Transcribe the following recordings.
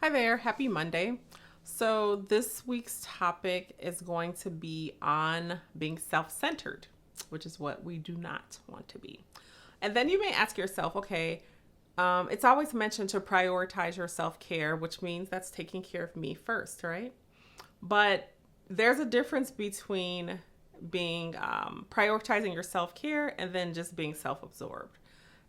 Hi there, happy Monday. So, this week's topic is going to be on being self centered, which is what we do not want to be. And then you may ask yourself, okay, it's always mentioned to prioritize your self care, which means that's taking care of me first, right? But there's a difference between being prioritizing your self care and then just being self absorbed.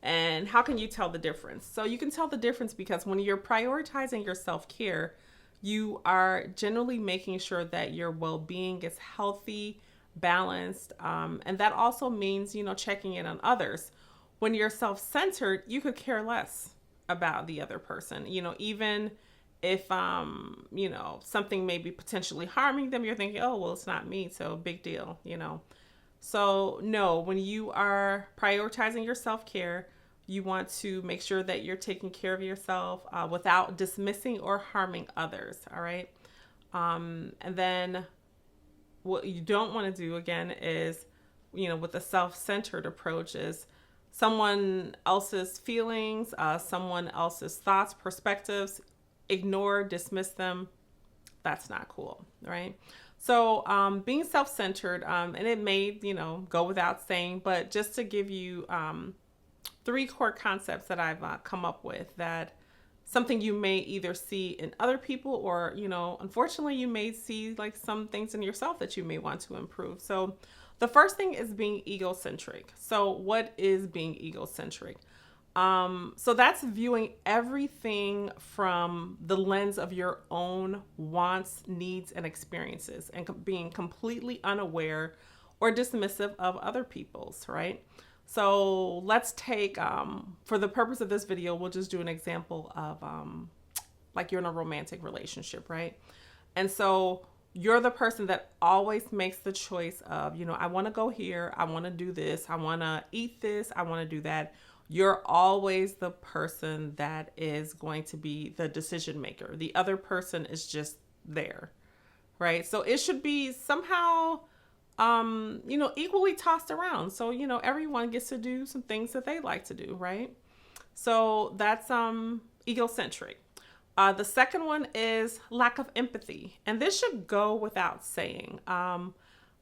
And how can you tell the difference? So you can tell the difference because when you're prioritizing your self care, you are generally making sure that your well being is healthy, balanced, and that also means checking in on others. When you're self centered, you could care less about the other person. Even if something may be potentially harming them, you're thinking, oh well, it's not me, so big deal. So, no, when you are prioritizing your self care, you want to make sure that you're taking care of yourself without dismissing or harming others. All right. And then what you don't want to do again is, with a self centered approach, is someone else's feelings, someone else's thoughts, perspectives, ignore, dismiss them. That's not cool. Right. So, being self centered, and it may, go without saying, but just to give you three core concepts that I've come up with that something you may either see in other people or, unfortunately, you may see like some things in yourself that you may want to improve. So, the first thing is being egocentric. So, what is being egocentric? So that's viewing everything from the lens of your own wants, needs, and experiences, and being completely unaware or dismissive of other people's, right? So let's take, for the purpose of this video, we'll just do an example of like you're in a romantic relationship, right? And so you're the person that always makes the choice of, I want to go here, I want to do this, I want to eat this, I want to do that. You're always the person that is going to be the decision maker. The other person is just there, right? So it should be somehow, equally tossed around. So, everyone gets to do some things that they like to do, right? So that's egocentric. The second one is lack of empathy. And this should go without saying.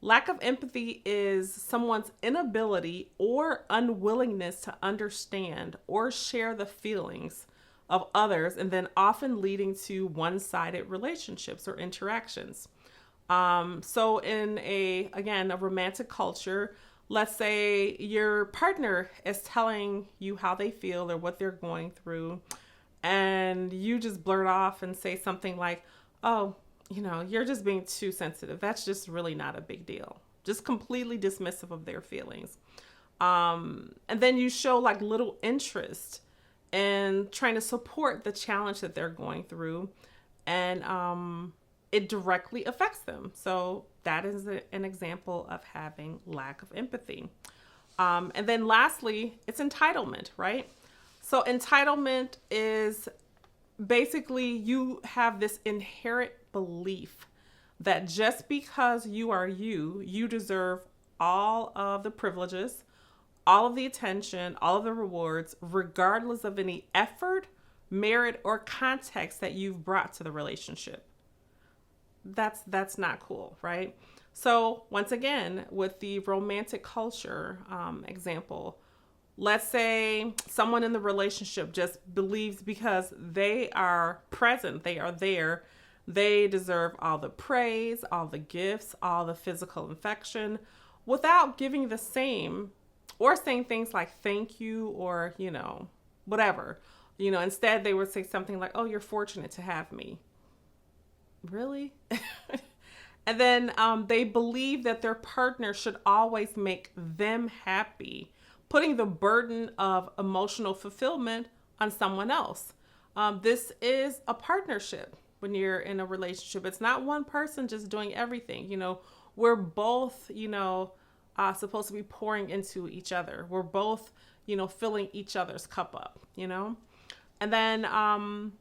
Lack of empathy is someone's inability or unwillingness to understand or share the feelings of others, and then often leading to one-sided relationships or interactions. So in a romantic culture, let's say your partner is telling you how they feel or what they're going through, and you just blurt off and say something like, oh, you're just being too sensitive. That's just really not a big deal. Just completely dismissive of their feelings. And then you show like little interest in trying to support the challenge that they're going through. And it directly affects them. So that is an example of having lack of empathy. And then lastly, it's entitlement, right? So entitlement is basically you have this inherent belief that just because you are you deserve all of the privileges, all of the attention, all of the rewards, regardless of any effort, merit, or context that you've brought to the relationship. That's not cool, right? So once again, with the romantic culture example, let's say someone in the relationship just believes because they are present, they are there, they deserve all the praise, all the gifts, all the physical affection, without giving the same or saying things like thank you or, whatever. Instead they would say something like, oh, you're fortunate to have me. Really? And then they believe that their partner should always make them happy, putting the burden of emotional fulfillment on someone else. This is a partnership when you're in a relationship. It's not one person just doing everything. We're both, supposed to be pouring into each other. We're both, filling each other's cup up, And then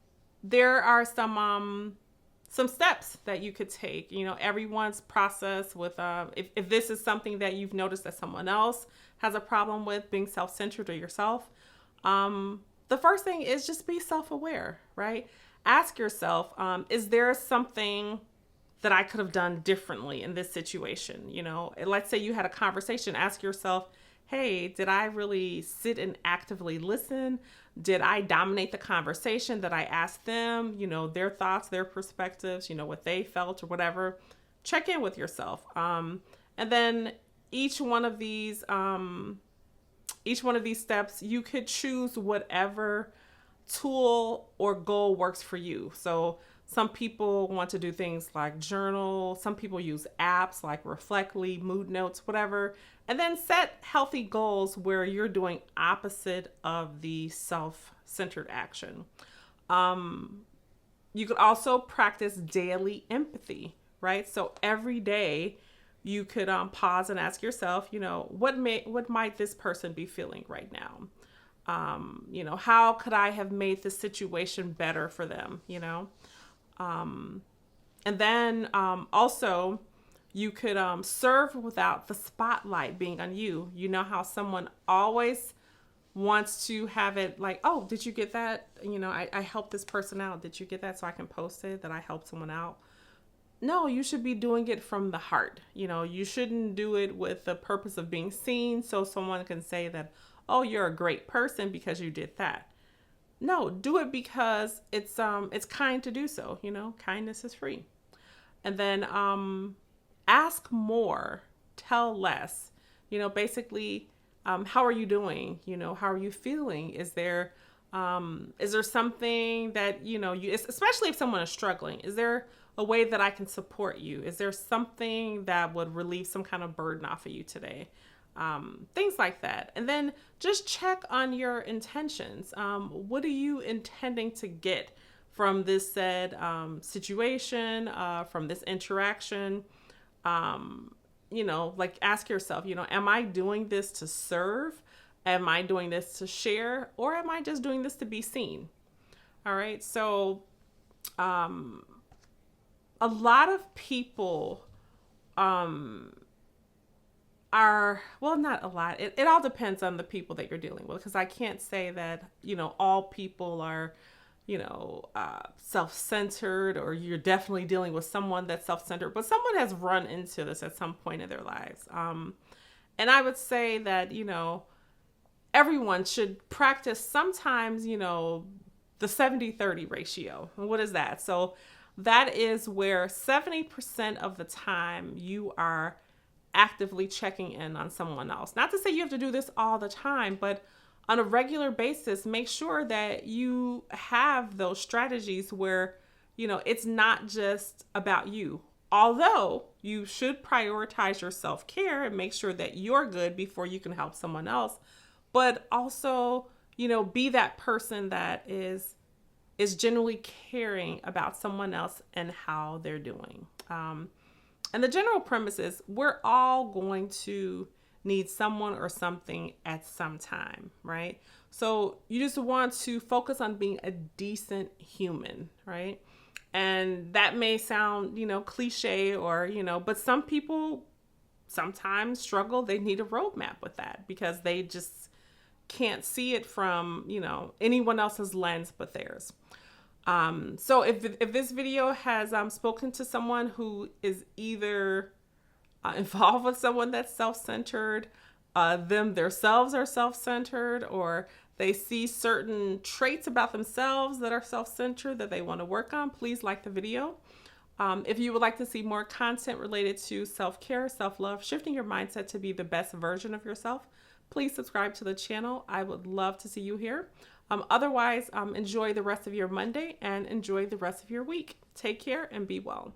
there are some steps that you could take. Everyone's process with, if this is something that you've noticed that someone else has a problem with being self-centered or yourself, the the first thing is just be self-aware, right? Ask yourself, is there something that I could have done differently in this situation? You know, let's say you had a conversation, ask yourself, hey, did I really sit and actively listen? Did I dominate the conversation? That I asked them, you know, their thoughts, their perspectives, you know, what they felt or whatever. Check in with yourself. And then each one of these steps, you could choose whatever tool or goal works for you. So some people want to do things like journal. Some people use apps like Reflectly, Mood Notes, whatever. And then set healthy goals where you're doing opposite of the self-centered action. You could also practice daily empathy, right? So every day you could pause and ask yourself, you know, what might this person be feeling right now? You know, how could I have made the situation better for them, you know? And then also you could serve without the spotlight being on you. You know how someone always wants to have it like, oh, did you get that? You know, I helped this person out. Did you get that? So I can post it that I helped someone out. No, you should be doing it from the heart. You know, you shouldn't do it with the purpose of being seen so someone can say that, oh, you're a great person because you did that. No, do it because it's kind to do so. You know, kindness is free. And then ask more, tell less. You know, basically, how are you doing? You know, how are you feeling? Is there something that, you know, especially if someone is struggling, is there a way that I can support you? Is there something that would relieve some kind of burden off of you today? Things like that. And then just check on your intentions. What are you intending to get from this said situation, from this interaction? You know, like ask yourself, you know, am I doing this to serve? Am I doing this to share? Or am I just doing this to be seen? All right. So, a lot of people are, well, not a lot. It all depends on the people that you're dealing with, because I can't say that, you know, all people are, you know, self-centered, or you're definitely dealing with someone that's self-centered, but someone has run into this at some point in their lives. And I would say that, you know, everyone should practice sometimes, you know, the 70-30 ratio. And what is that? So that is where 70% of the time you are actively checking in on someone else. Not to say you have to do this all the time, but on a regular basis, make sure that you have those strategies where, you know, it's not just about you. Although you should prioritize your self-care and make sure that you're good before you can help someone else, but also, you know, be that person that is generally caring about someone else and how they're doing. And the general premise is we're all going to need someone or something at some time, right? So you just want to focus on being a decent human, right? And that may sound, you know, cliche, or, you know, but some people sometimes struggle. They need a roadmap with that because they just can't see it from, you know, anyone else's lens but theirs. So if this video has spoken to someone who is either involved with someone that's self-centered, them themselves are self-centered, or they see certain traits about themselves that are self-centered that they want to work on, please like the video. If you would like to see more content related to self-care, self-love, shifting your mindset to be the best version of yourself, please subscribe to the channel. I would love to see you here. Otherwise, enjoy the rest of your Monday and enjoy the rest of your week. Take care and be well.